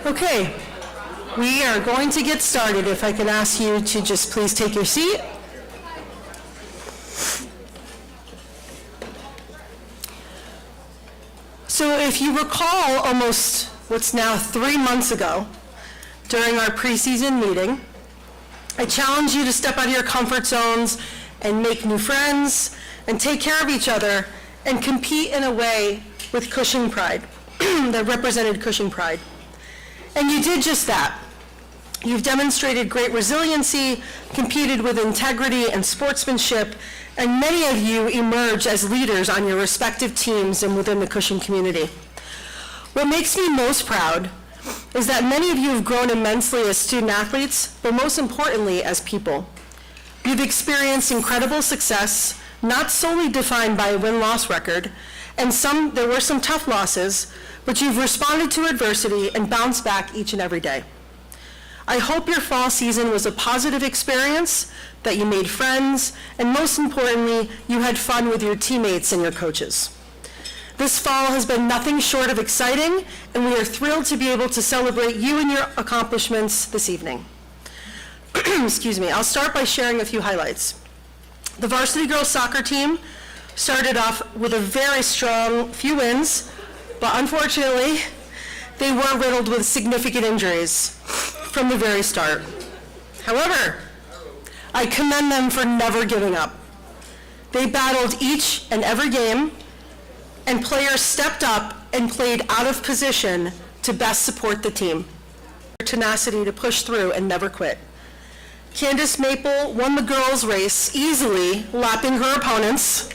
Okay, we are going to get started. If I can ask you to just please take your seat. So if you recall, almost what's now 3 months ago, during our preseason meeting, I challenged you to step out of your comfort zones and make new friends and take care of each other and compete in a way with Cushing pride, that represented Cushing pride. And you did just that. You've demonstrated great resiliency, competed with integrity and sportsmanship, and many of you emerged as leaders on your respective teams and within the Cushing community. What makes me most proud is that many of you have grown immensely as student athletes, but most importantly as people. You've experienced incredible success, not solely defined by a win-loss record, and there were some tough losses, but you've responded to adversity and bounced back each and every day. I hope your fall season was a positive experience, that you made friends, and most importantly, you had fun with your teammates and your coaches. This fall has been nothing short of exciting, and we are thrilled to be able to celebrate you and your accomplishments this evening. Excuse me, I'll start by sharing a few highlights. The varsity girls soccer team started off with a very strong few wins, but unfortunately, they were riddled with significant injuries from the very start. However, I commend them for never giving up. They battled each and every game, and players stepped up and played out of position to best support the team. Their tenacity to push through and never quit. Candace Maple won the girls' race easily, lapping her opponents.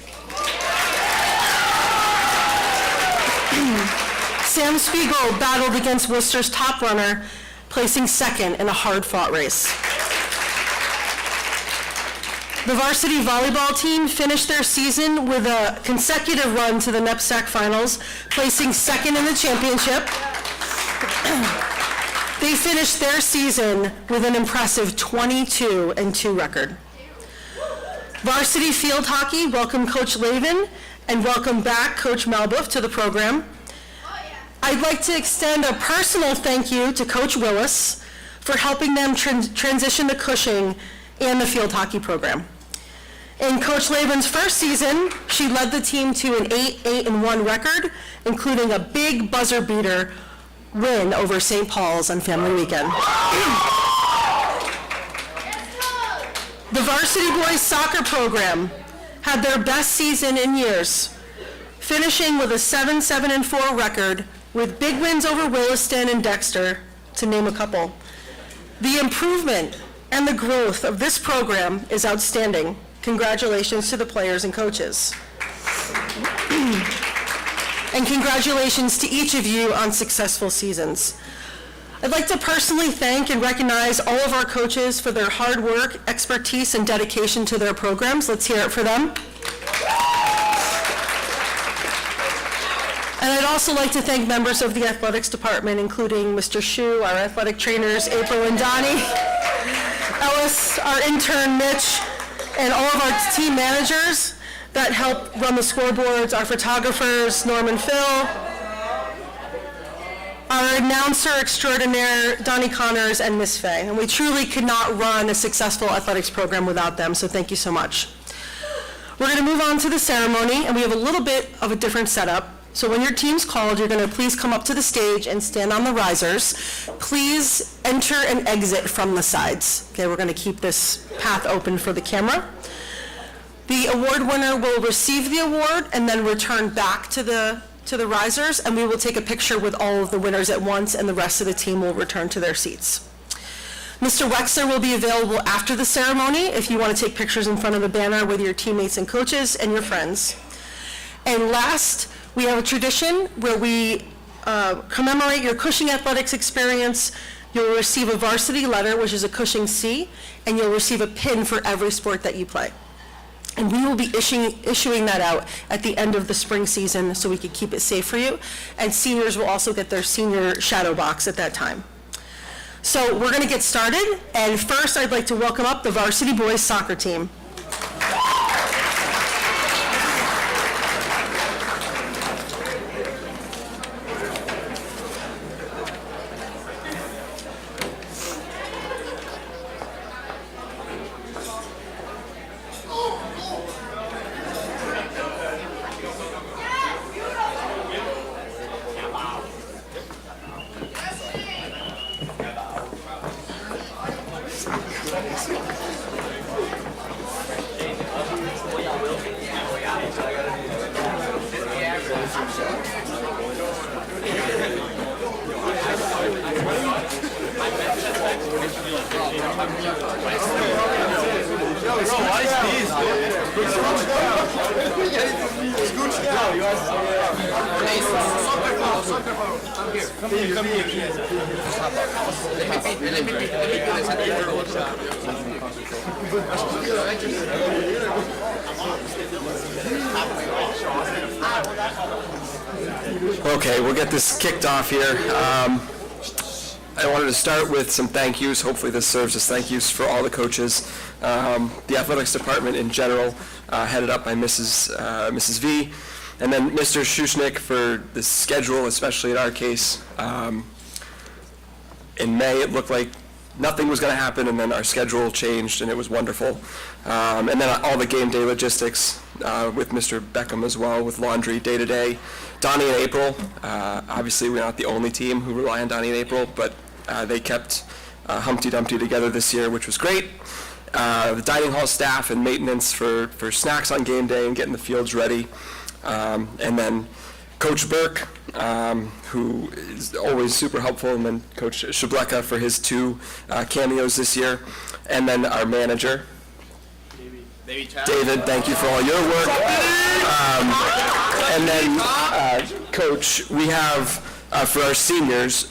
Sam Spiegel battled against Worcester's top runner, placing second in a hard-fought race. The varsity volleyball team finished their season with a consecutive run to the NEPSAC finals, placing second in the championship. They finished their season with an impressive 22-2 record. Varsity field hockey welcomed Coach Lavin and welcome back Coach Malbuff to the program. I'd like to extend a personal thank you to Coach Willis for helping them transition to Cushing and the field hockey program. In Coach Lavin's first season, she led the team to an 8-1 record, including a big buzzer beater win over St. Paul's on Family Weekend. The varsity boys soccer program had their best season in years, finishing with a 7-4 record with big wins over Williston and Dexter, to name a couple. The improvement and the growth of this program is outstanding. Congratulations to the players and coaches. And congratulations to each of you on successful seasons. I'd like to personally thank and recognize all of our coaches for their hard work, expertise, and dedication to their programs. Let's hear it for them. And I'd also like to thank members of the athletics department, including Mr. Shu, our athletic trainers, April and Donnie, Ellis, our intern, Mitch, and all of our team managers that help run the scoreboards, our photographers, Norm and Phil, our announcer extraordinaire, Donnie Connors, and Miss Faye. And we truly could not run a successful athletics program without them, so thank you so much. We're going to move on to the ceremony, and we have a little bit of a different setup. So when your team's called, you're going to please come up to the stage and stand on the risers. Please enter and exit from the sides. Okay, we're going to keep this path open for the camera. The award winner will receive the award and then return back to the risers, and we will take a picture with all of the winners at once, and the rest of the team will return to their seats. Mr. Wexler will be available after the ceremony if you want to take pictures in front of the banner with your teammates and coaches and your friends. And last, we have a tradition where we commemorate your Cushing athletics experience. You'll receive a varsity letter, which is a Cushing C, and you'll receive a pin for every sport that you play. And we will be issuing that out at the end of the spring season so we can keep it safe for you. And seniors will also get their senior shadow box at that time. So we're going to get started. And first, I'd like to welcome up the varsity boys soccer team. Okay, we'll get this kicked off here. I wanted to start with some thank yous. Hopefully this serves as thank yous for all the coaches. The athletics department in general, headed up by Mrs. V, and then Mr. Shushnik for the schedule, especially in our case. In May, it looked like nothing was going to happen, and then our schedule changed, and it was wonderful. And then all the game day logistics with Mr. Beckham as well, with laundry day to day. Donnie and April, obviously we're not the only team who rely on Donnie and April, but they kept Humpty Dumpty together this year, which was great. The dining hall staff and maintenance for snacks on game day and getting the fields ready. And then Coach Burke, who is always super helpful, and then Coach Shableka for his 2 cameos this year. And then our manager, David, thank you for all your work. And then, Coach, we have, for our seniors,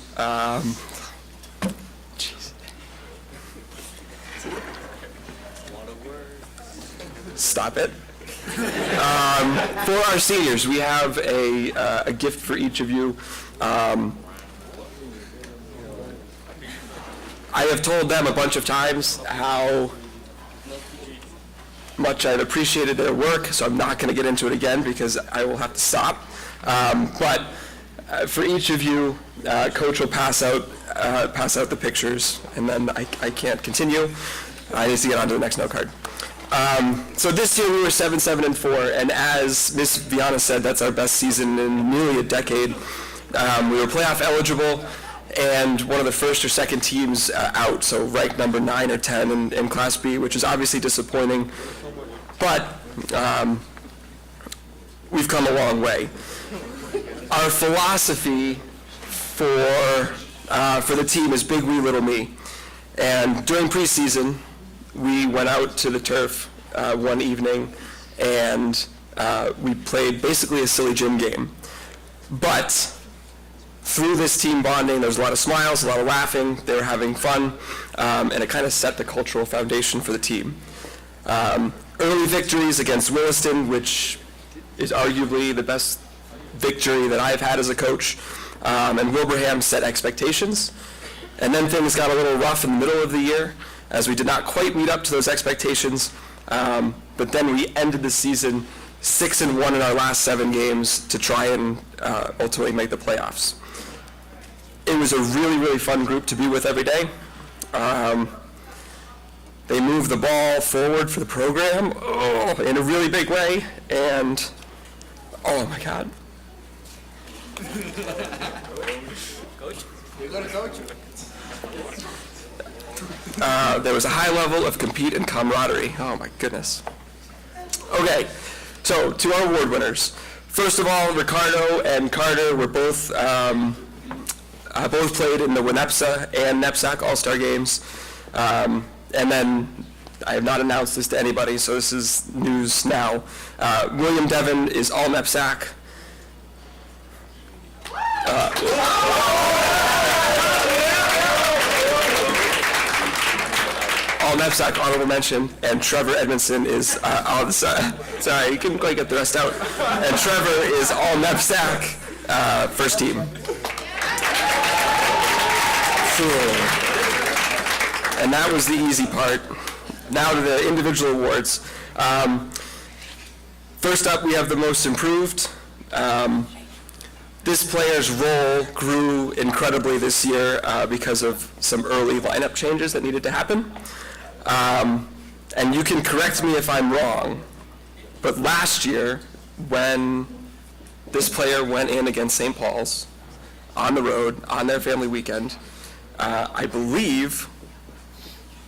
stop it. For our seniors, we have a gift for each of you. I have told them a bunch of times how much I've appreciated their work, so I'm not going to get into it again because I will have to stop. But for each of you, Coach will pass out the pictures, and then I can't continue. I need to get on to the next note card. So this year we were 7-7-4, and as Ms. Viana said, that's our best season in nearly a decade. We were playoff eligible, and one of the first or second teams out, so ranked number 9 or 10 in Class B, which is obviously disappointing, but we've come a long way. Our philosophy for the team is big we, little me, and during preseason, we went out to the turf one evening, and we played basically a silly gym game. But through this team bonding, there was a lot of smiles, a lot of laughing, they were having fun, and it kind of set the cultural foundation for the team. Early victories against Williston, which is arguably the best victory that I've had as a coach, and Wilbraham set expectations. And then things got a little rough in the middle of the year, as we did not quite meet up to those expectations, but then we ended the season 6-1 in our last 7 games to try and ultimately make the playoffs. It was a really, really fun group to be with every day. They moved the ball forward for the program in a really big way, and oh my God. Coach, you're going to coach. There was a high level of compete and camaraderie. Oh my goodness. Okay, so to our award winners. First of all, Ricardo and Carter were both played in the Winnepsa and NEPSAC All-Star games. And then I have not announced this to anybody, so this is news now. William Devon is all NEPSAC. All NEPSAC honorable mention, and Trevor Edmondson is sorry, you couldn't quite get the rest out. And Trevor is all NEPSAC first team. And that was the easy part. Now to the individual awards. First up, we have the most improved. This player's role grew incredibly this year because of some early lineup changes that needed to happen. And you can correct me if I'm wrong, but last year, when this player went in against St. Paul's on the road, on their family weekend, I believe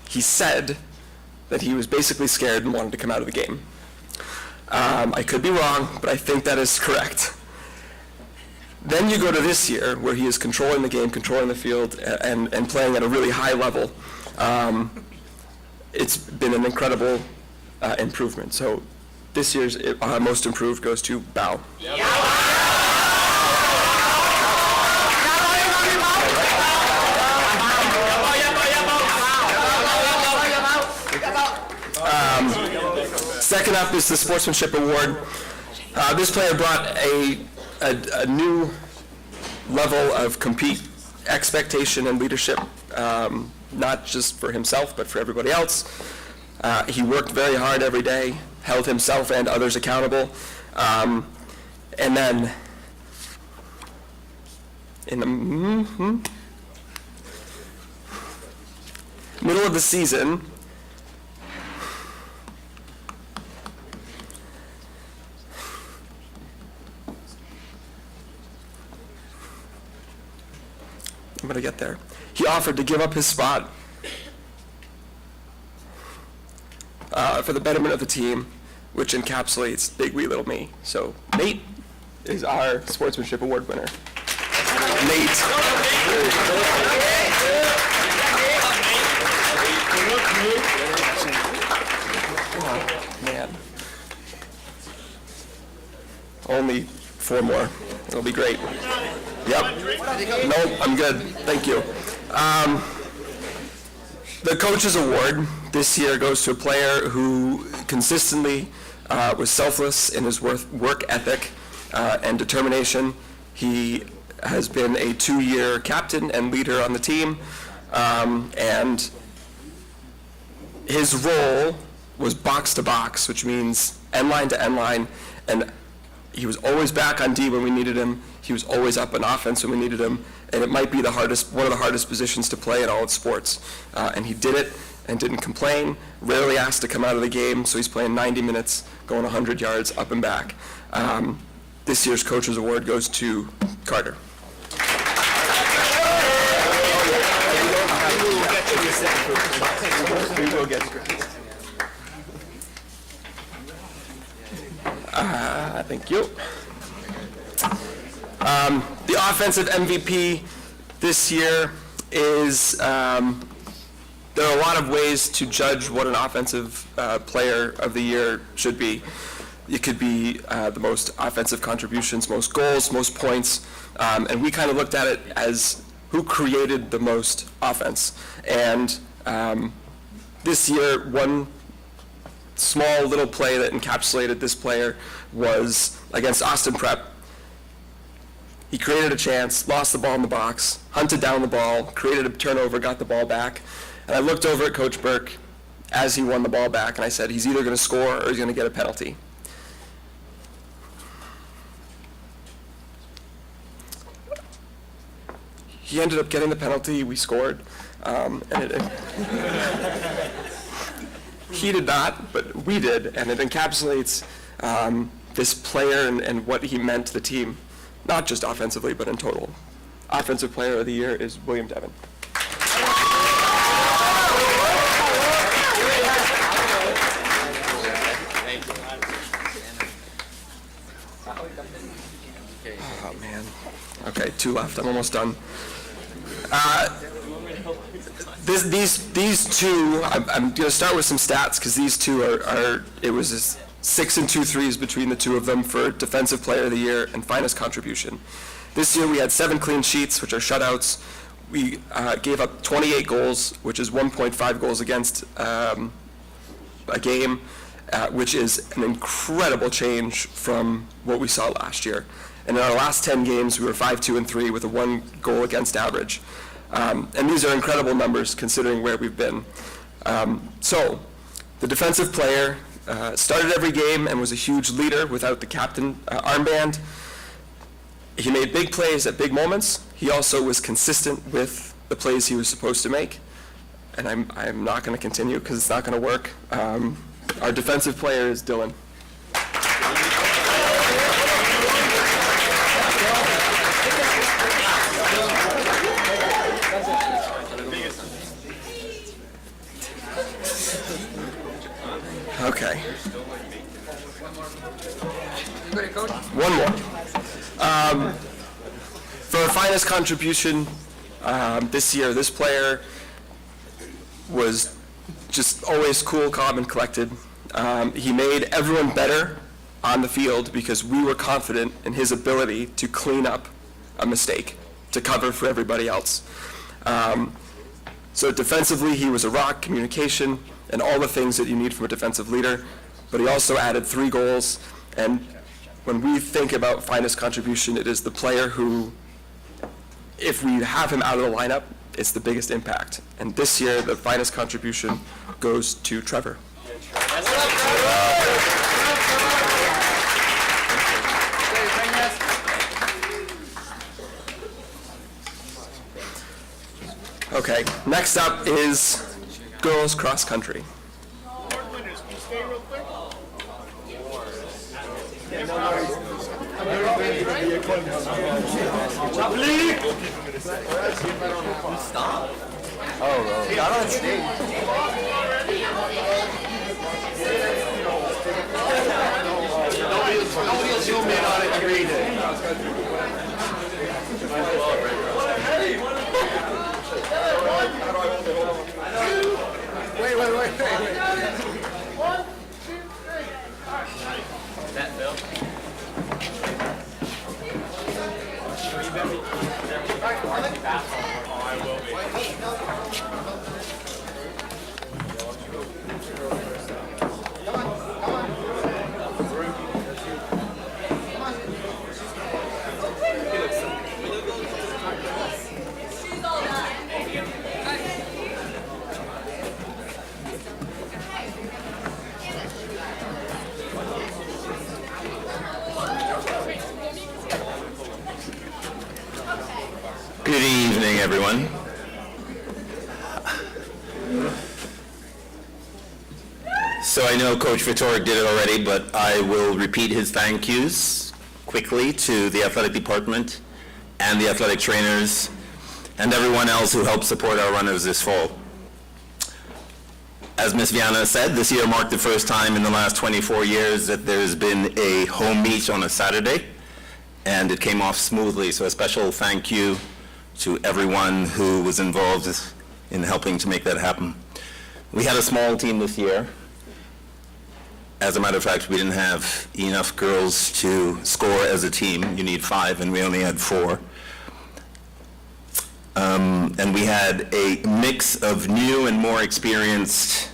he said that he was basically scared and wanted to come out of the game. I could be wrong, but I think that is correct. Then you go to this year, where he is controlling the game, controlling the field, and playing at a really high level. It's been an incredible improvement. So this year's most improved goes to Bao. Second up is the Sportsmanship Award. This player brought a new level of compete expectation and leadership, not just for himself, but for everybody else. He worked very hard every day, held himself and others accountable, and then in the middle of the season, I'm going to get there. He offered to give up his spot for the betterment of the team, which encapsulates Big Wee Little Me. So Nate is our Sportsmanship Award winner. Nate. Oh, man. Only 4 more. It'll be great. Yep. No, I'm good. Thank you. The Coach's Award this year goes to a player who consistently was selfless in his work ethic and determination. He has been a 2-year captain and leader on the team, and his role was box to box, which means end line to end line, and he was always back on D when we needed him. He was always up on offense when we needed him, and it might be one of the hardest positions to play in all of sports. And he did it and didn't complain, rarely asked to come out of the game, so he's playing 90 minutes, going 100 yards up and back. This year's Coach's Award goes to Carter. We will get thank you. The offensive MVP this year is, there are a lot of ways to judge what an offensive player of the year should be. It could be the most offensive contributions, most goals, most points, and we kind of looked at it as who created the most offense. And this year, one small little play that encapsulated this player was against Austin Prep. He created a chance, lost the ball in the box, hunted down the ball, created a turnover, got the ball back. And I looked over at Coach Burke as he won the ball back, and I said, he's either going to score or he's going to get a penalty. He ended up getting the penalty. We scored. He did not, but we did, and it encapsulates this player and what he meant to the team, not just offensively, but in total. Offensive Player of the Year is William Devon. Oh, man. Okay, 2 left. I'm almost done. These two, I'm going to start with some stats because these two are it was 6 and 2 threes between the two of them for Defensive Player of the Year and Finest Contribution. This year we had 7 clean sheets, which are shutouts. We gave up 28 goals, which is 1.5 goals against a game, which is an incredible change from what we saw last year. And in our last 10 games, we were 5-2-3 with a 1 goal against average. And these are incredible numbers considering where we've been. So the defensive player started every game and was a huge leader without the captain armband. He made big plays at big moments. He also was consistent with the plays he was supposed to make. And I'm not going to continue because it's not going to work. Our defensive player is Dylan. Okay. One more. For our finest contribution this year, this player was just always cool, calm, and collected. He made everyone better on the field because we were confident in his ability to clean up a mistake, to cover for everybody else. So defensively, he was a rock, communication, and all the things that you need from a defensive leader, but he also added 3 goals, and when we think about finest contribution, it is the player who, if we have him out of the lineup, it's the biggest impact. And this year, the finest contribution goes to Trevor. Okay, next up is girls cross country. Got on stage. Nobody will zoom in on it and read it. Wait. That, Bill? Good evening, everyone. So I know Coach Vitoric did it already, but I will repeat his thank yous quickly to the athletic department and the athletic trainers and everyone else who helped support our runners this fall. As Ms. Viana said, this year marked the first time in the last 24 years that there's been a home meet on a Saturday, and it came off smoothly. So a special thank you to everyone who was involved in helping to make that happen. We had a small team this year. As a matter of fact, we didn't have enough girls to score as a team. You need 5, and we only had 4. And we had a mix of new and more experienced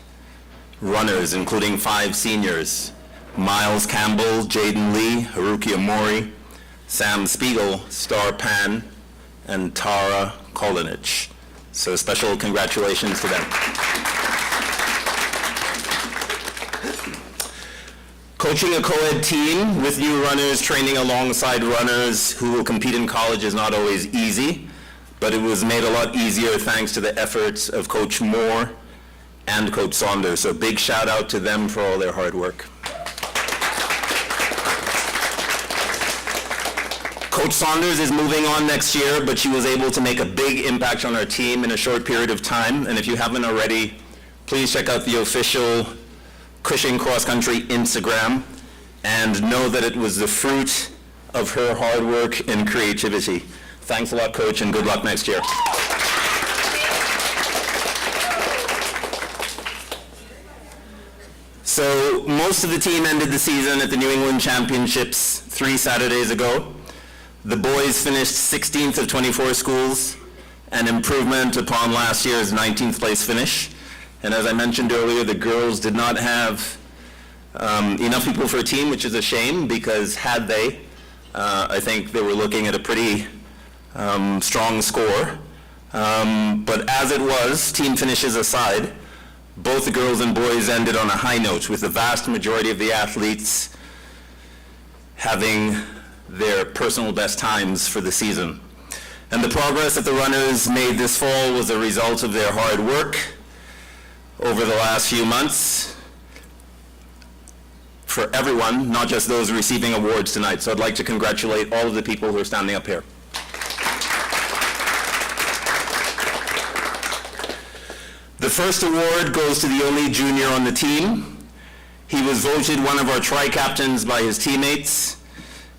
runners, including 5 seniors: Miles Campbell, Jaden Lee, Haruki Amori, Sam Spiegel, Star Pan, and Tara Kolinich. So special congratulations to them. Coaching a co-ed team with new runners, training alongside runners who will compete in college is not always easy, but it was made a lot easier thanks to the efforts of Coach Moore and Coach Saunders. So big shout out to them for all their hard work. Coach Saunders is moving on next year, but she was able to make a big impact on our team in a short period of time. And if you haven't already, please check out the official Cushing Cross Country Instagram and know that it was the fruit of her hard work and creativity. Thanks a lot, Coach, and good luck next year. So most of the team ended the season at the New England Championships 3 Saturdays ago. The boys finished 16th of 24 schools, an improvement upon last year's 19th place finish. And as I mentioned earlier, the girls did not have enough people for a team, which is a shame, because had they, I think they were looking at a pretty strong score. But as it was, team finishes aside, both the girls and boys ended on a high note, with the vast majority of the athletes having their personal best times for the season. And the progress that the runners made this fall was a result of their hard work over the last few months for everyone, not just those receiving awards tonight. So I'd like to congratulate all of the people who are standing up here. The first award goes to the only junior on the team. He was voted one of our tri-captains by his teammates.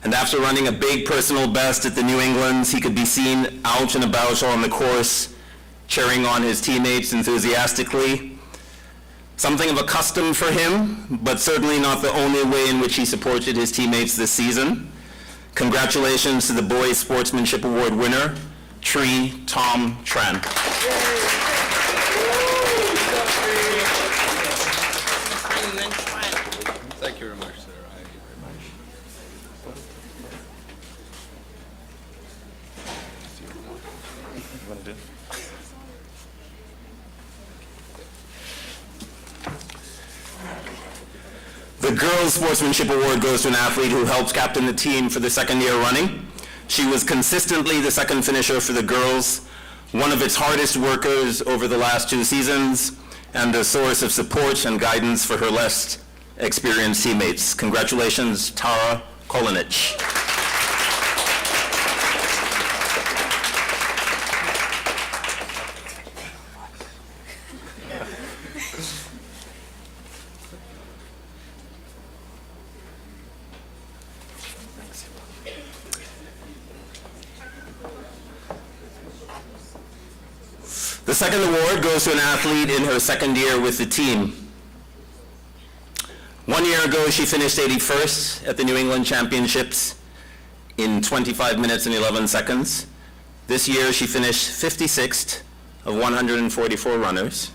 And after running a big personal best at the New Englands, he could be seen out and about on the course, cheering on his teammates enthusiastically. Something of a custom for him, but certainly not the only way in which he supported his teammates this season. Congratulations to the Boys Sportsmanship Award winner, Tree Tom Tran. Thank you very much, sir. The Girls Sportsmanship Award goes to an athlete who helped captain the team for the second year running. She was consistently the second finisher for the girls, one of its hardest workers over the last 2 seasons, and a source of support and guidance for her less experienced teammates. Congratulations, Tara Kolinich. The second award goes to an athlete in her second year with the team. 1 year ago, she finished 81st at the New England Championships in 25 minutes and 11 seconds. This year, she finished 56th of 144 runners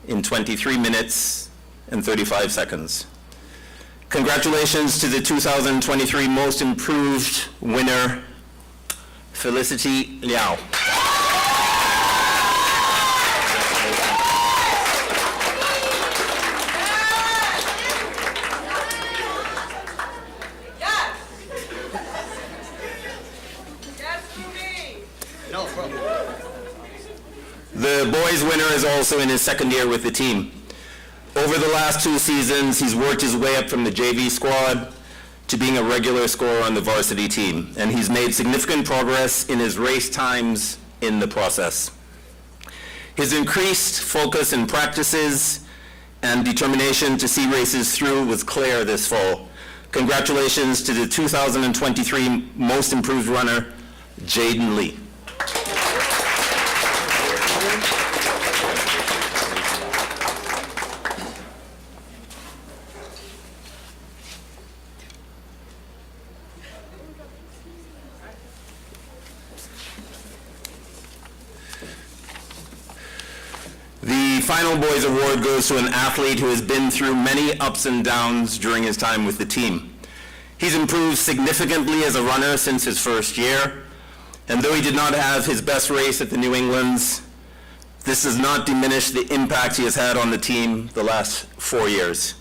in 23 minutes and 35 seconds. Congratulations to the 2023 Most Improved winner, Felicity Liao. The boys winner is also in his second year with the team. Over the last 2 seasons, he's worked his way up from the JV squad to being a regular scorer on the varsity team, and he's made significant progress in his race times in the process. His increased focus in practices and determination to see races through was clear this fall. Congratulations to the 2023 Most Improved runner, Jaden Lee. The final boys award goes to an athlete who has been through many ups and downs during his time with the team. He's improved significantly as a runner since his first year, and though he did not have his best race at the New Englands, this does not diminish the impact he has had on the team the last 4 years.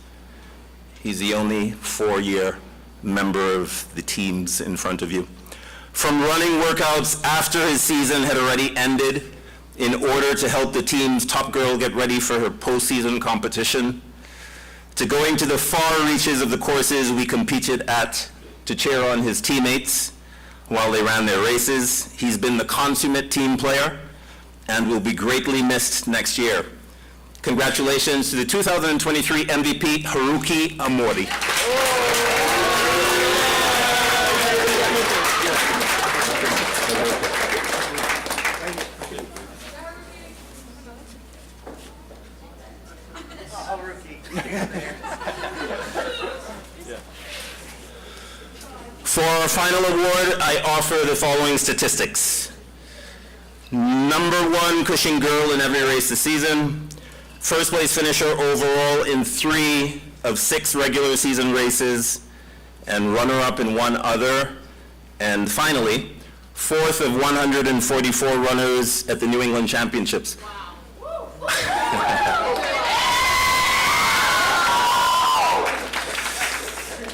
He's the only 4-year member of the teams in front of you. From running workouts after his season had already ended in order to help the team's top girl get ready for her postseason competition, to going to the far reaches of the courses we competed at to cheer on his teammates while they ran their races, he's been the consummate team player and will be greatly missed next year. Congratulations to the 2023 MVP, Haruki Amori. For our final award, I offer the following statistics. Number 1 Cushing girl in every race this season. First place finisher overall in 3 of 6 regular season races, and runner-up in 1 other. And finally, 4th of 144 runners at the New England Championships.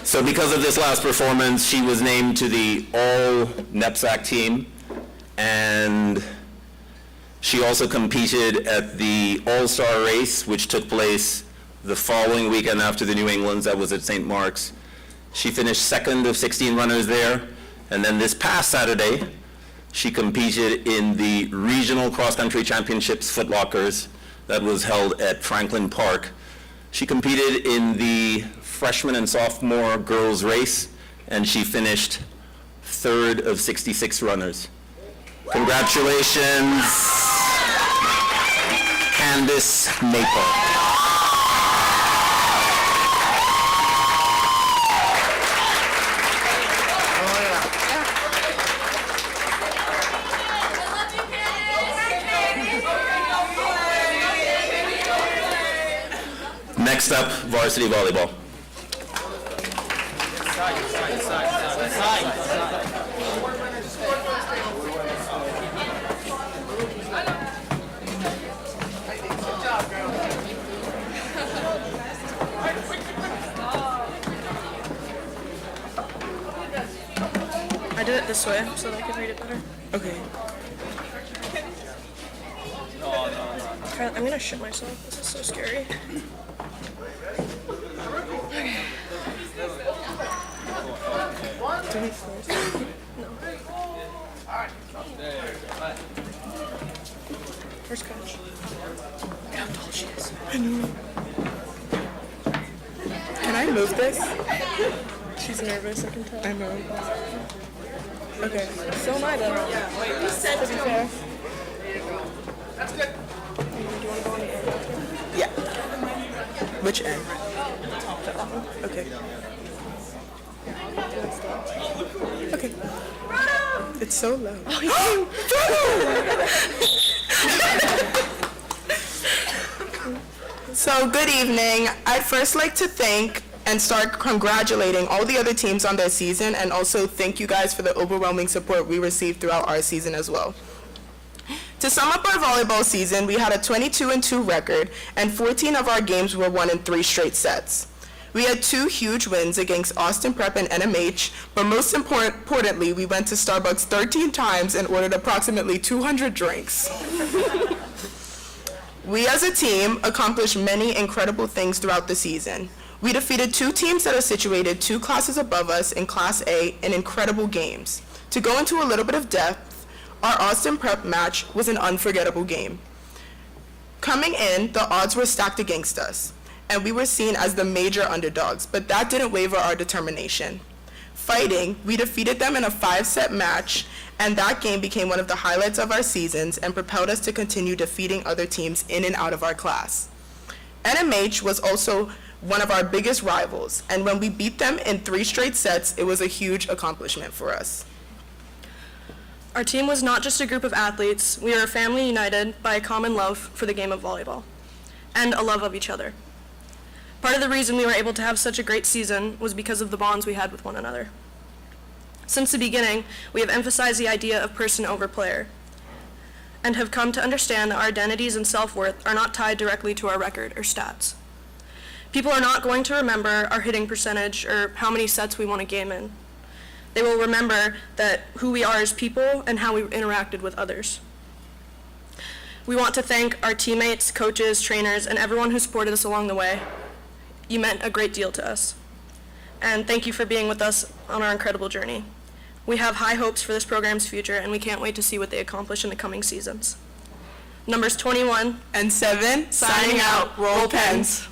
So because of this last performance, she was named to the all-NEPSAC team, and she also competed at the All-Star race, which took place the following weekend after the New Englands. That was at St. Mark's. She finished 2nd of 16 runners there, and then this past Saturday, she competed in the Regional Cross-Country Championships Footlockers that was held at Franklin Park. She competed in the freshman and sophomore girls race, and she finished 3rd of 66 runners. Congratulations, Candice Maple. Next up, varsity volleyball. I did it this way so that I could read it better. Okay. I'm gonna shit myself. This is so scary. Do we first? First coach. Look how tall she is. Can I move this? She's nervous, I can tell. I know. Okay. So am I though. Wait, you said to be fair. That's good. Yeah. Which end? Okay. Okay. It's so low. So, good evening. I'd first like to thank and start congratulating all the other teams on their season, and also thank you guys for the overwhelming support we received throughout our season as well. To sum up our volleyball season, we had a 22-2 record, and 14 of our games were won in 3 straight sets. We had 2 huge wins against Austin Prep and NMH, but most importantly, we went to Starbucks 13 times and ordered approximately 200 drinks. We as a team accomplished many incredible things throughout the season. We defeated 2 teams that are situated 2 classes above us in Class A in incredible games. To go into a little bit of depth, our Austin Prep match was an unforgettable game. Coming in, the odds were stacked against us, and we were seen as the major underdogs, but that didn't waver our determination. Fighting, we defeated them in a 5-set match, and that game became one of the highlights of our seasons and propelled us to continue defeating other teams in and out of our class. NMH was also one of our biggest rivals, and when we beat them in 3 straight sets, it was a huge accomplishment for us. Our team was not just a group of athletes. We were a family united by a common love for the game of volleyball and a love of each other. Part of the reason we were able to have such a great season was because of the bonds we had with one another. Since the beginning, we have emphasized the idea of person over player and have come to understand that our identities and self-worth are not tied directly to our record or stats. People are not going to remember our hitting percentage or how many sets we won a game in. They will remember that who we are as people and how we interacted with others. We want to thank our teammates, coaches, trainers, and everyone who supported us along the way. You meant a great deal to us. And thank you for being with us on our incredible journey. We have high hopes for this program's future, and we can't wait to see what they accomplish in the coming seasons. Numbers 21 And 7, signing out. Roll pens.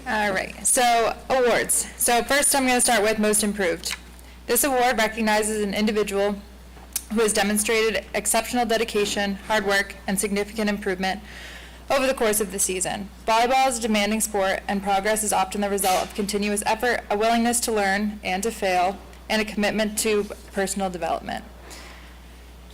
All right, so awards. So first I'm going to start with Most Improved. This award recognizes an individual who has demonstrated exceptional dedication, hard work, and significant improvement over the course of the season. Volleyball is a demanding sport, and progress is often the result of continuous effort, a willingness to learn and to fail, and a commitment to personal development.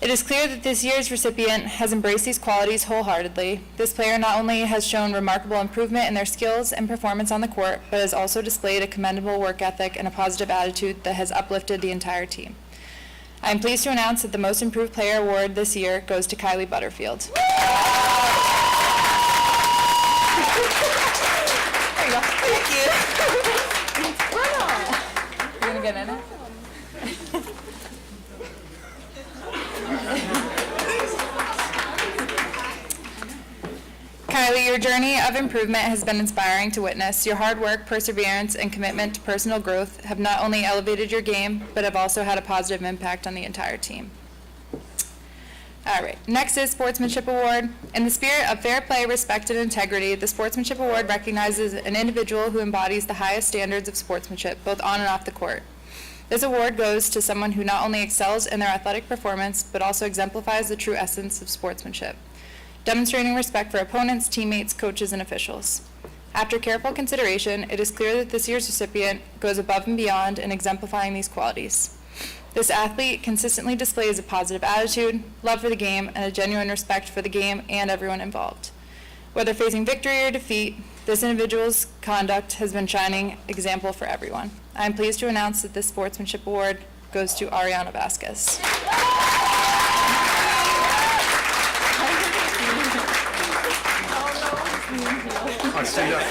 It is clear that this year's recipient has embraced these qualities wholeheartedly. This player not only has shown remarkable improvement in their skills and performance on the court, but has also displayed a commendable work ethic and a positive attitude that has uplifted the entire team. I am pleased to announce that the Most Improved Player Award this year goes to Kylie Butterfield. There you go. Thank you. Wow. You gonna get in it? Kylie, your journey of improvement has been inspiring to witness. Your hard work, perseverance, and commitment to personal growth have not only elevated your game, but have also had a positive impact on the entire team. All right, next is Sportsmanship Award. In the spirit of fair play, respect, and integrity, the Sportsmanship Award recognizes an individual who embodies the highest standards of sportsmanship, both on and off the court. This award goes to someone who not only excels in their athletic performance, but also exemplifies the true essence of sportsmanship, demonstrating respect for opponents, teammates, coaches, and officials. After careful consideration, it is clear that this year's recipient goes above and beyond in exemplifying these qualities. This athlete consistently displays a positive attitude, love for the game, and a genuine respect for the game and everyone involved. Whether facing victory or defeat, this individual's conduct has been a shining example for everyone. I am pleased to announce that this sportsmanship award goes to Ariana Vasquez. Stand up.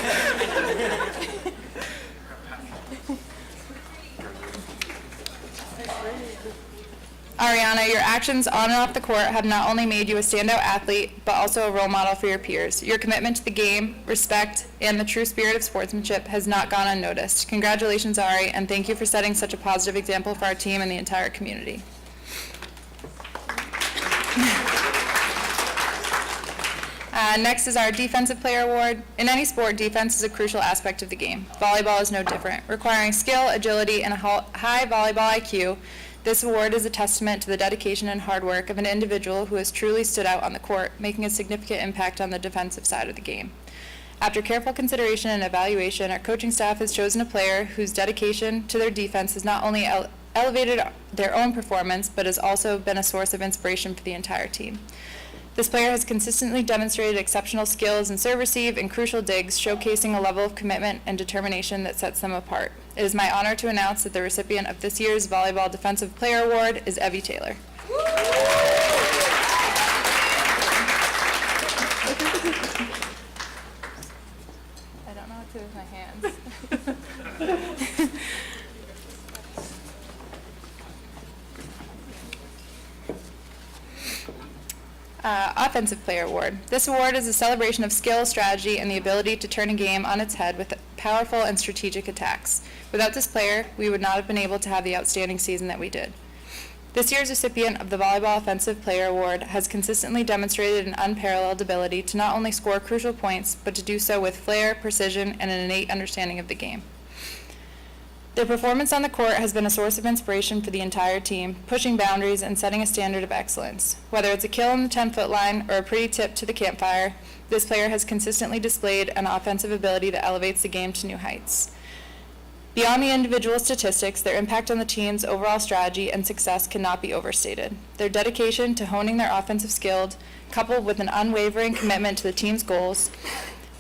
Ariana, your actions on and off the court have not only made you a standout athlete, but also a role model for your peers. Your commitment to the game, respect, and the true spirit of sportsmanship has not gone unnoticed. Congratulations, Ari, and thank you for setting such a positive example for our team and the entire community. Next is our Defensive Player Award. In any sport, defense is a crucial aspect of the game. Volleyball is no different. Requiring skill, agility, and a high volleyball IQ, this award is a testament to the dedication and hard work of an individual who has truly stood out on the court, making a significant impact on the defensive side of the game. After careful consideration and evaluation, our coaching staff has chosen a player whose dedication to their defense has not only elevated their own performance, but has also been a source of inspiration for the entire team. This player has consistently demonstrated exceptional skills in serve receive and crucial digs, showcasing a level of commitment and determination that sets them apart. It is my honor to announce that the recipient of this year's Volleyball Defensive Player Award is Evie Taylor. I don't know what to do with my hands. Offensive Player Award. This award is a celebration of skill, strategy, and the ability to turn a game on its head with powerful and strategic attacks. Without this player, we would not have been able to have the outstanding season that we did. This year's recipient of the Volleyball Offensive Player Award has consistently demonstrated an unparalleled ability to not only score crucial points, but to do so with flair, precision, and an innate understanding of the game. Their performance on the court has been a source of inspiration for the entire team, pushing boundaries and setting a standard of excellence. Whether it's a kill on the 10-foot line or a pretty tip to the campfire, this player has consistently displayed an offensive ability that elevates the game to new heights. Beyond the individual statistics, their impact on the team's overall strategy and success cannot be overstated. Their dedication to honing their offensive skills, coupled with an unwavering commitment to the team's goals,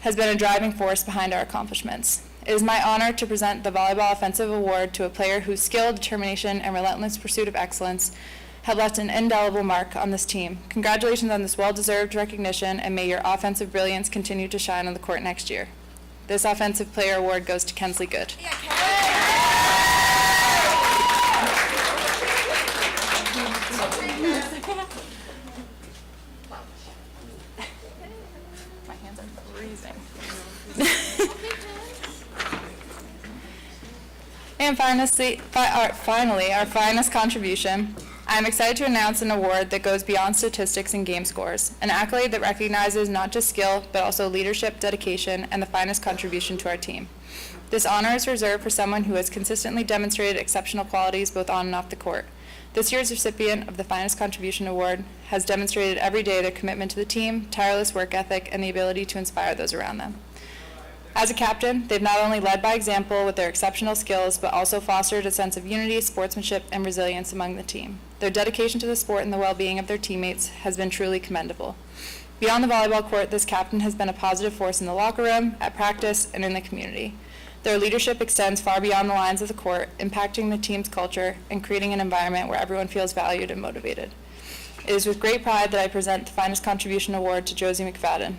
has been a driving force behind our accomplishments. It is my honor to present the Volleyball Offensive Award to a player whose skill, determination, and relentless pursuit of excellence have left an indelible mark on this team. Congratulations on this well-deserved recognition, and may your offensive brilliance continue to shine on the court next year. This Offensive Player Award goes to Kensley Good. My hands are freezing. And finally, our finest contribution. I am excited to announce an award that goes beyond statistics and game scores, an accolade that recognizes not just skill, but also leadership, dedication, and the finest contribution to our team. This honor is reserved for someone who has consistently demonstrated exceptional qualities both on and off the court. This year's recipient of the Finest Contribution Award has demonstrated every day their commitment to the team, tireless work ethic, and the ability to inspire those around them. As a captain, they've not only led by example with their exceptional skills, but also fostered a sense of unity, sportsmanship, and resilience among the team. Their dedication to the sport and the well-being of their teammates has been truly commendable. Beyond the volleyball court, this captain has been a positive force in the locker room, at practice, and in the community. Their leadership extends far beyond the lines of the court, impacting the team's culture and creating an environment where everyone feels valued and motivated. It is with great pride that I present the Finest Contribution Award to Josie McFadden.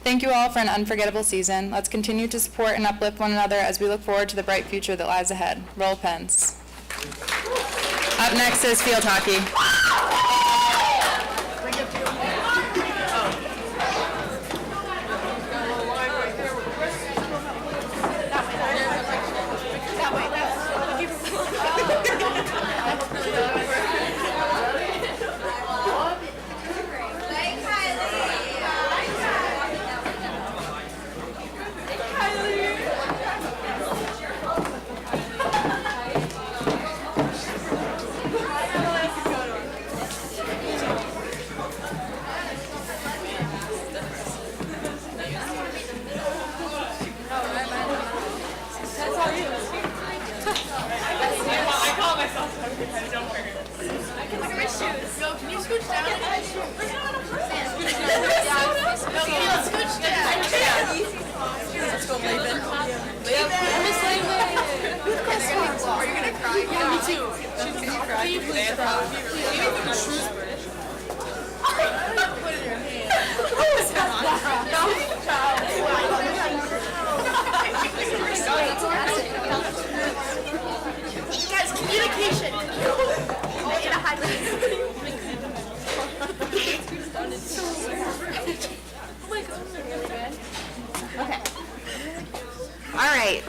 Thank you all for an unforgettable season. Let's continue to support and uplift one another as we look forward to the bright future that lies ahead. Roll pens. Up next is field hockey. Guys, communication. Make it a high Okay. All right.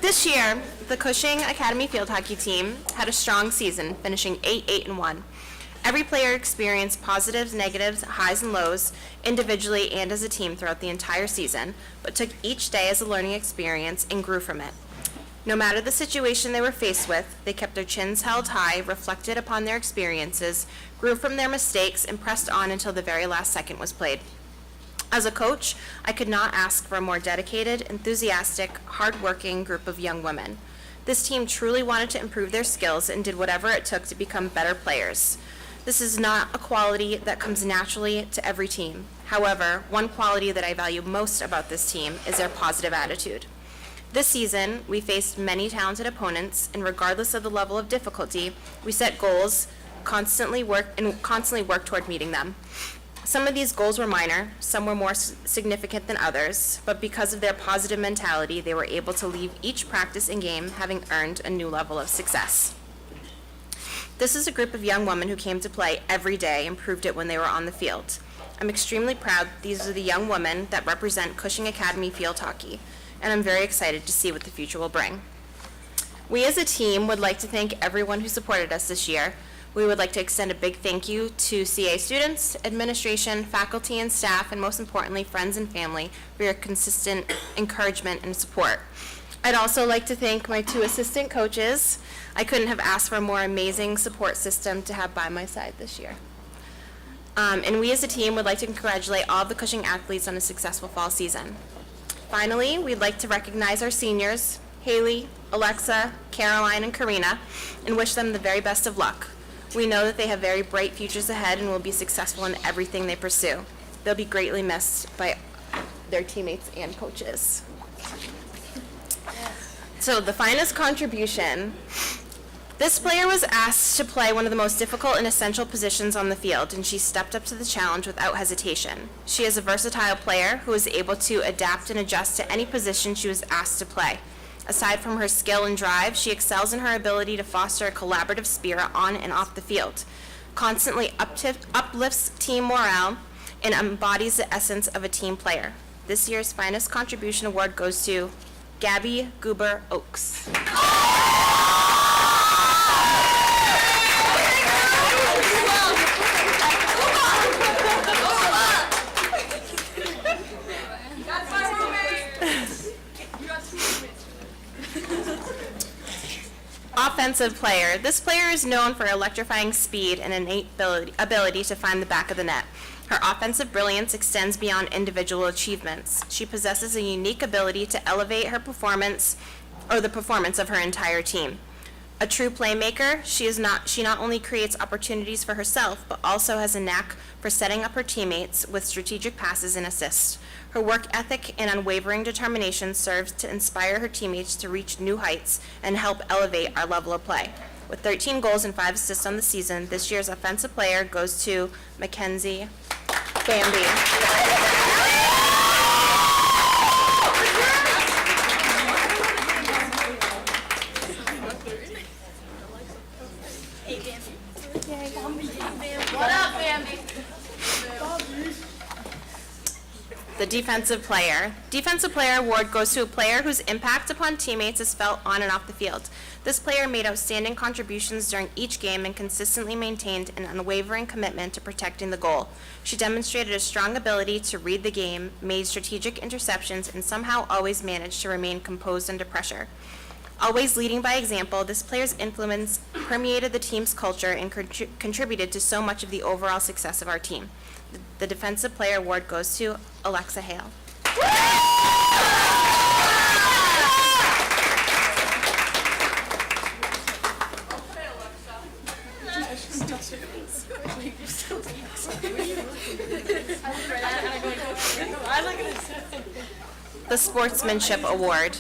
This year, the Cushing Academy field hockey team had a strong season, finishing 8-8-1. Every player experienced positives, negatives, highs and lows, individually and as a team throughout the entire season, but took each day as a learning experience and grew from it. No matter the situation they were faced with, they kept their chins held high, reflected upon their experiences, grew from their mistakes, and pressed on until the very last second was played. As a coach, I could not ask for a more dedicated, enthusiastic, hardworking group of young women. This team truly wanted to improve their skills and did whatever it took to become better players. This is not a quality that comes naturally to every team. However, one quality that I value most about this team is their positive attitude. This season, we faced many talented opponents, and regardless of the level of difficulty, we set goals, constantly work toward meeting them. Some of these goals were minor, some were more significant than others, but because of their positive mentality, they were able to leave each practice and game having earned a new level of success. This is a group of young women who came to play every day and proved it when they were on the field. I'm extremely proud these are the young women that represent Cushing Academy field hockey, and I'm very excited to see what the future will bring. We as a team would like to thank everyone who supported us this year. We would like to extend a big thank you to CA students, administration, faculty and staff, and most importantly, friends and family for your consistent encouragement and support. I'd also like to thank my 2 assistant coaches. I couldn't have asked for a more amazing support system to have by my side this year. And we as a team would like to congratulate all of the Cushing athletes on a successful fall season. Finally, we'd like to recognize our seniors, Haley, Alexa, Caroline, and Karina, and wish them the very best of luck. We know that they have very bright futures ahead and will be successful in everything they pursue. They'll be greatly missed by their teammates and coaches. So the finest contribution. This player was asked to play one of the most difficult and essential positions on the field, and she stepped up to the challenge without hesitation. She is a versatile player who is able to adapt and adjust to any position she was asked to play. Aside from her skill and drive, she excels in her ability to foster a collaborative spirit on and off the field, constantly uplifts team morale, and embodies the essence of a team player. This year's Finest Contribution Award goes to Gabby Goober Oaks. Offensive player. This player is known for electrifying speed and innate ability to find the back of the net. Her offensive brilliance extends beyond individual achievements. She possesses a unique ability to elevate her performance or the performance of her entire team. A true playmaker, she not only creates opportunities for herself, but also has a knack for setting up her teammates with strategic passes and assists. Her work ethic and unwavering determination serves to inspire her teammates to reach new heights and help elevate our level of play. With 13 goals and 5 assists on the season, this year's offensive player goes to Mackenzie Bambi. What up, Bambi? The defensive player. Defensive player award goes to a player whose impact upon teammates is felt on and off the field. This player made outstanding contributions during each game and consistently maintained an unwavering commitment to protecting the goal. She demonstrated a strong ability to read the game, made strategic interceptions, and somehow always managed to remain composed under pressure. Always leading by example, this player's influence permeated the team's culture and contributed to so much of the overall success of our team. The Defensive Player Award goes to Alexa Hale. The Sportsmanship Award.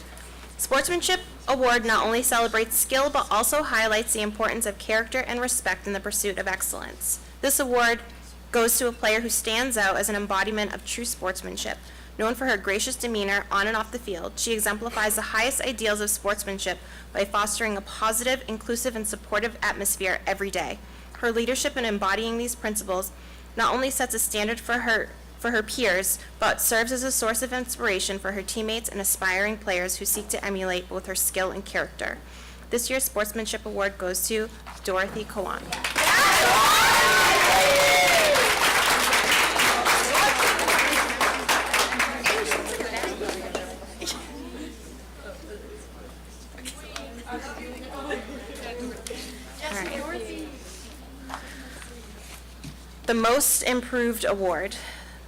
Sportsmanship Award not only celebrates skill, but also highlights the importance of character and respect in the pursuit of excellence. This award goes to a player who stands out as an embodiment of true sportsmanship. Known for her gracious demeanor on and off the field, she exemplifies the highest ideals of sportsmanship by fostering a positive, inclusive, and supportive atmosphere every day. Her leadership in embodying these principles not only sets a standard for her peers, but serves as a source of inspiration for her teammates and aspiring players who seek to emulate both her skill and character. This year's Sportsmanship Award goes to Dorothy Kawan. The Most Improved Award.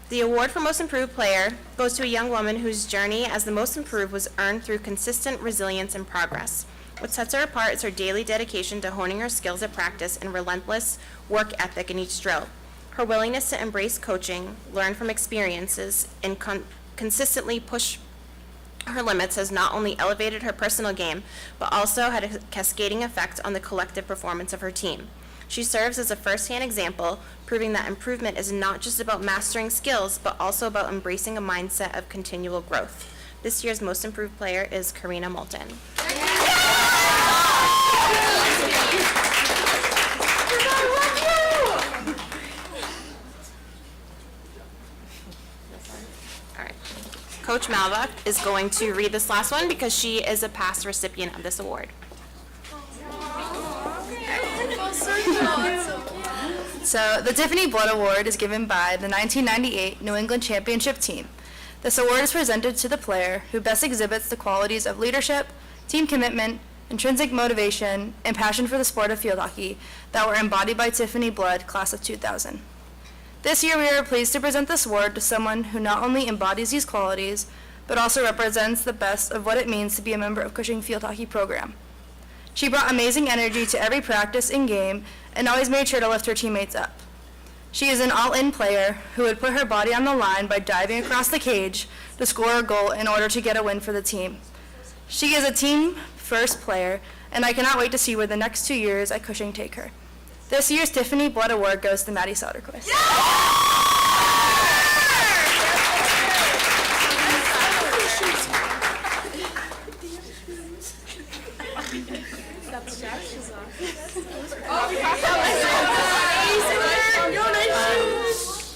The award for Most Improved Player goes to a young woman whose journey as the most improved was earned through consistent resilience and progress. What sets her apart is her daily dedication to honing her skills at practice and relentless work ethic in each drill. Her willingness to embrace coaching, learn from experiences, and consistently push her limits has not only elevated her personal game, but also had a cascading effect on the collective performance of her team. She serves as a first-hand example, proving that improvement is not just about mastering skills, but also about embracing a mindset of continual growth. This year's Most Improved Player is Karina Moulton. All right. Coach Malva is going to read this last one because she is a past recipient of this award. So, the Tiffany Blood Award is given by the 1998 New England Championship team. This award is presented to the player who best exhibits the qualities of leadership, team commitment, intrinsic motivation, and passion for the sport of field hockey that were embodied by Tiffany Blood, class of 2000. This year, we are pleased to present this award to someone who not only embodies these qualities, but also represents the best of what it means to be a member of Cushing Field Hockey Program. She brought amazing energy to every practice and game and always made sure to lift her teammates up. She is an all-in player who would put her body on the line by diving across the cage to score a goal in order to get a win for the team. She is a team-first player, and I cannot wait to see where the next 2 years at Cushing take her. This year's Tiffany Blood Award goes to Maddie Soderquist.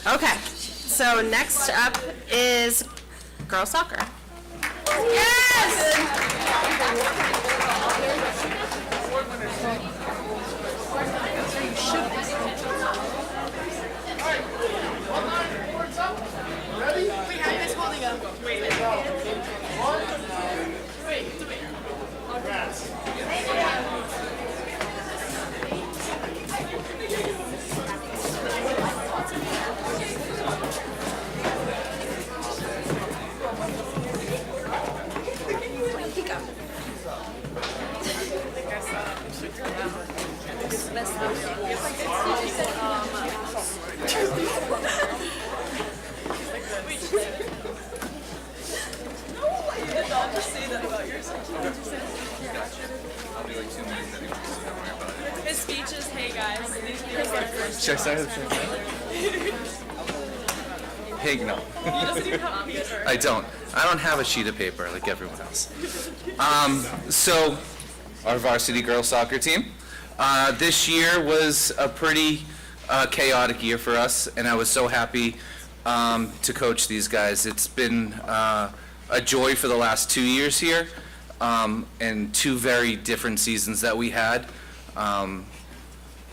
Okay, so next up is girls soccer. His speech is, hey guys, these are your first. Should I start at the same time? Pig, no. He doesn't even have paper. I don't. I don't have a sheet of paper like everyone else. So, our varsity girls soccer team. This year was a pretty chaotic year for us, and I was so happy to coach these guys. It's been a joy for the last 2 years here, and 2 very different seasons that we had.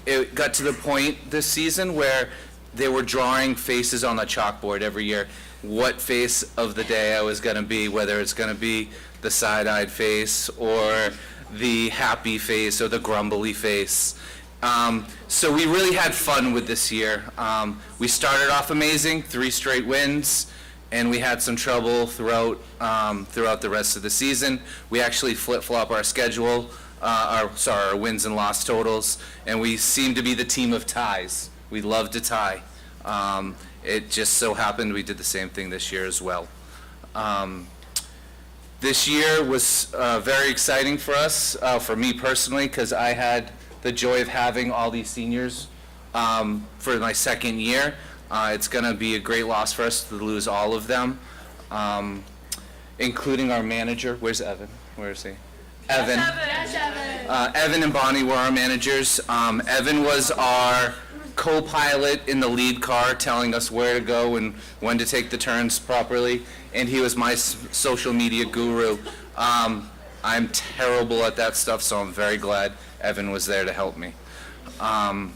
It got to the point this season where they were drawing faces on the chalkboard every year. What face of the day I was going to be, whether it's going to be the side-eyed face or the happy face or the grumbly face. So we really had fun with this year. We started off amazing, 3 straight wins, and we had some trouble throughout the rest of the season. We actually flip-flop our schedule, our wins and loss totals, and we seem to be the team of ties. We love to tie. It just so happened we did the same thing this year as well. This year was very exciting for us, for me personally, because I had the joy of having all these seniors for my second year. It's going to be a great loss for us to lose all of them, including our manager. Where's Evan? Where is he? Evan. Evan and Bonnie were our managers. Evan was our co-pilot in the lead car, telling us where to go and when to take the turns properly, and he was my social media guru. I'm terrible at that stuff, so I'm very glad Evan was there to help me. I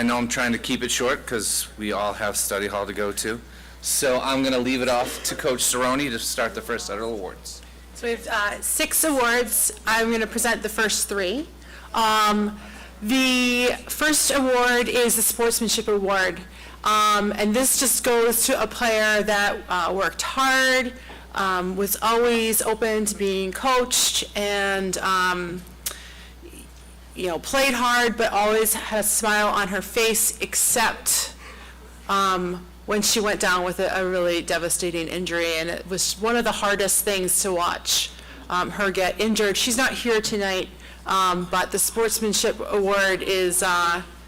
know I'm trying to keep it short because we all have study hall to go to. So I'm going to leave it off to Coach Cerrone to start the first set of awards. So we have 6 awards. I'm going to present the first 3. The first award is the Sportsmanship Award. And this just goes to a player that worked hard, was always open to being coached, and played hard, but always had a smile on her face, except when she went down with a really devastating injury. And it was one of the hardest things to watch her get injured. She's not here tonight, but the Sportsmanship Award is,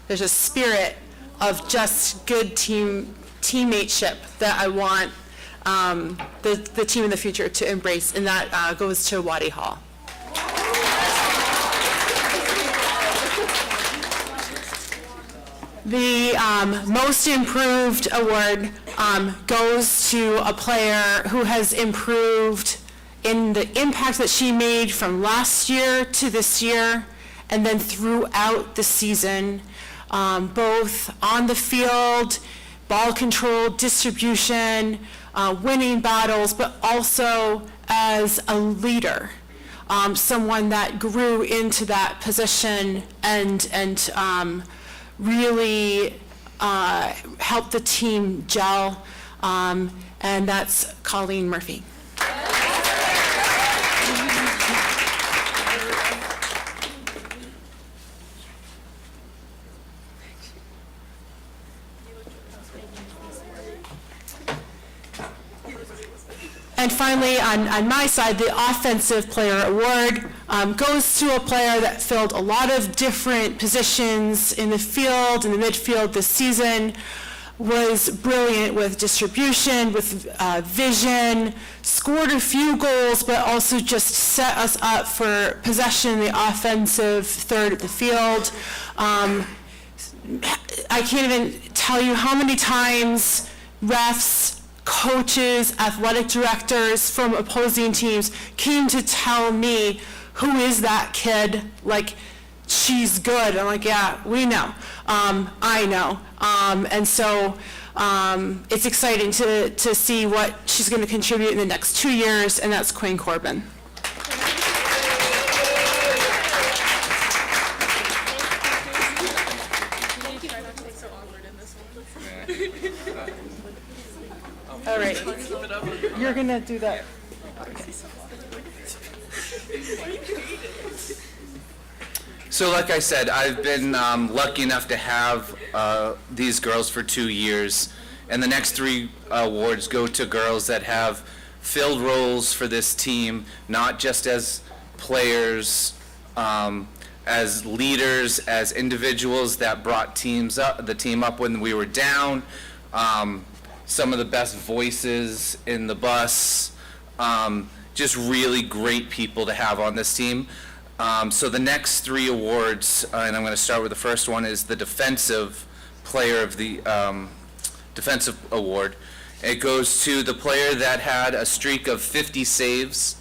there's a spirit of just good teammateship that I want the team in the future to embrace, and that goes to Waddy Hall. The Most Improved Award goes to a player who has improved in the impact that she made from last year to this year, and then throughout the season, both on the field, ball control, distribution, winning battles, but also as a leader, someone that grew into that position and really helped the team gel, and that's Colleen Murphy. And finally, on my side, the Offensive Player Award goes to a player that filled a lot of different positions in the field, in the midfield this season, was brilliant with distribution, with vision, scored a few goals, but also just set us up for possession in the offensive third of the field. I can't even tell you how many times refs, coaches, athletic directors from opposing teams came to tell me, who is that kid? Like, she's good. I'm like, yeah, we know. I know. And so it's exciting to see what she's going to contribute in the next 2 years, and that's Quinn Corbin. All right. You're going to do that. Okay. So like I said, I've been lucky enough to have these girls for 2 years, and the next 3 awards go to girls that have filled roles for this team, not just as players, as leaders, as individuals that brought the team up when we were down, some of the best voices in the bus, just really great people to have on this team. So the next 3 awards, and I'm going to start with the first one, is the Defensive Player of the Defensive Award. It goes to the player that had a streak of 50 saves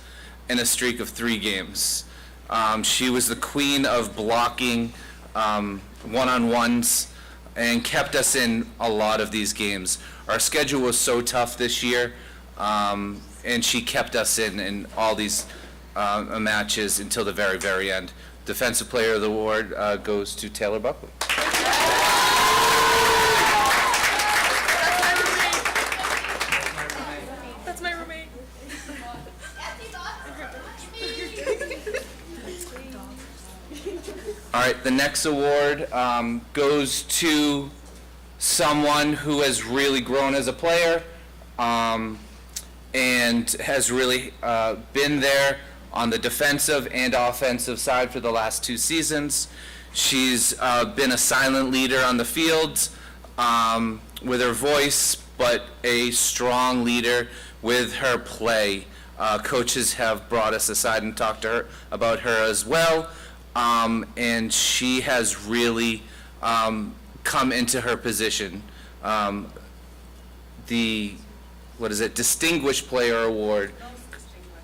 and a streak of 3 games. She was the queen of blocking one-on-ones and kept us in a lot of these games. Our schedule was so tough this year, and she kept us in all these matches until the very, very end. Defensive Player of the Award goes to Taylor Buckley. That's my roommate. All right, the next award goes to someone who has really grown as a player, and has really been there on the defensive and offensive side for the last 2 seasons. She's been a silent leader on the field with her voice, but a strong leader with her play. Coaches have brought us aside and talked to her about her as well, and she has really come into her position. Distinguished Player Award,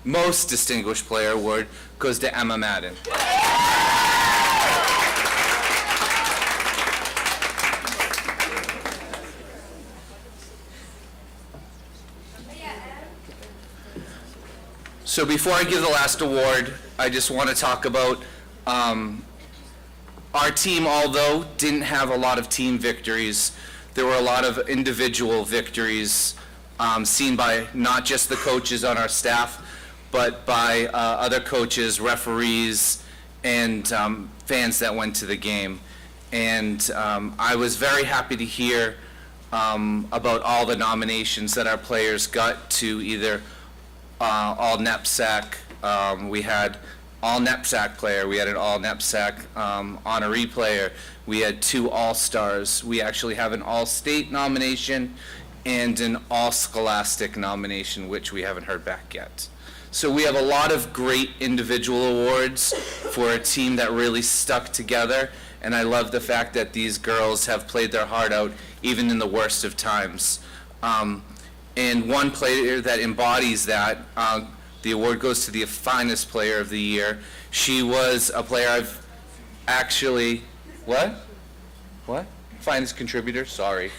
Most Distinguished Player Award goes to Emma Madden. So before I give the last award, I just want to talk about our team, although didn't have a lot of team victories. There were a lot of individual victories seen by not just the coaches on our staff, but by other coaches, referees, and fans that went to the game. And I was very happy to hear about all the nominations that our players got to either all NEPSAC. We had all NEPSAC player. We had an all NEPSAC honoree player. We had 2 All-Stars. We actually have an All-State nomination and an All-Scholastic nomination, which we haven't heard back yet. So we have a lot of great individual awards for a team that really stuck together, and I love the fact that these girls have played their heart out even in the worst of times. And one player that embodies that, the award goes to the finest player of the year. She was a player I've actually, what? Finest contributor, sorry.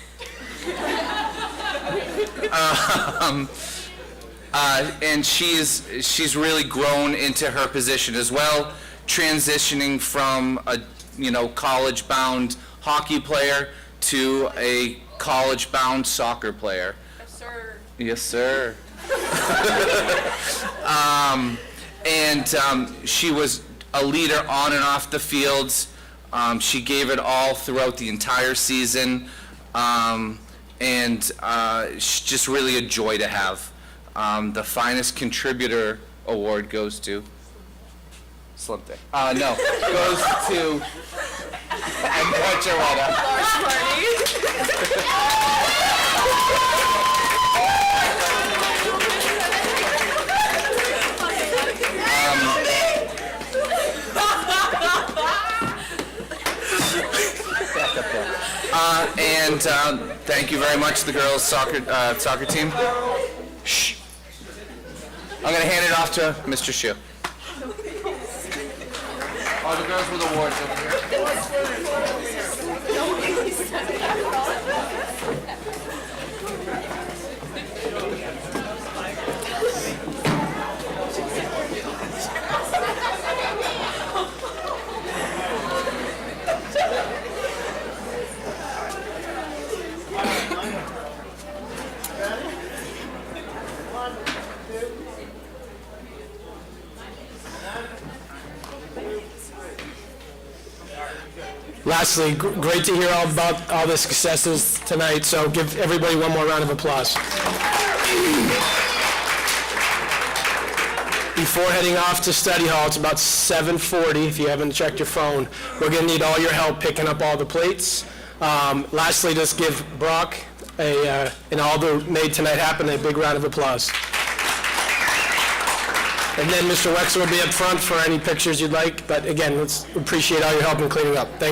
And she's really grown into her position as well, transitioning from a college-bound hockey player to a college-bound soccer player. Yes, sir. She was a leader on and off the fields. She gave it all throughout the entire season, and she's just really a joy to have. The finest contributor award goes to Slim Thick. No, goes to and thank you very much, the girls' soccer team. Shh. I'm going to hand it off to Mr. Shu. All the girls with awards over here. Lastly, great to hear all about all the successes tonight, so give everybody one more round of applause. Before heading off to study hall, it's about 7:40, if you haven't checked your phone. We're going to need all your help picking up all the plates. Lastly, just give Brock and all that made tonight happen a big round of applause. And then Mr. Wexler will be up front for any pictures you'd like, but again, let's appreciate all your help in cleaning up. Thank you.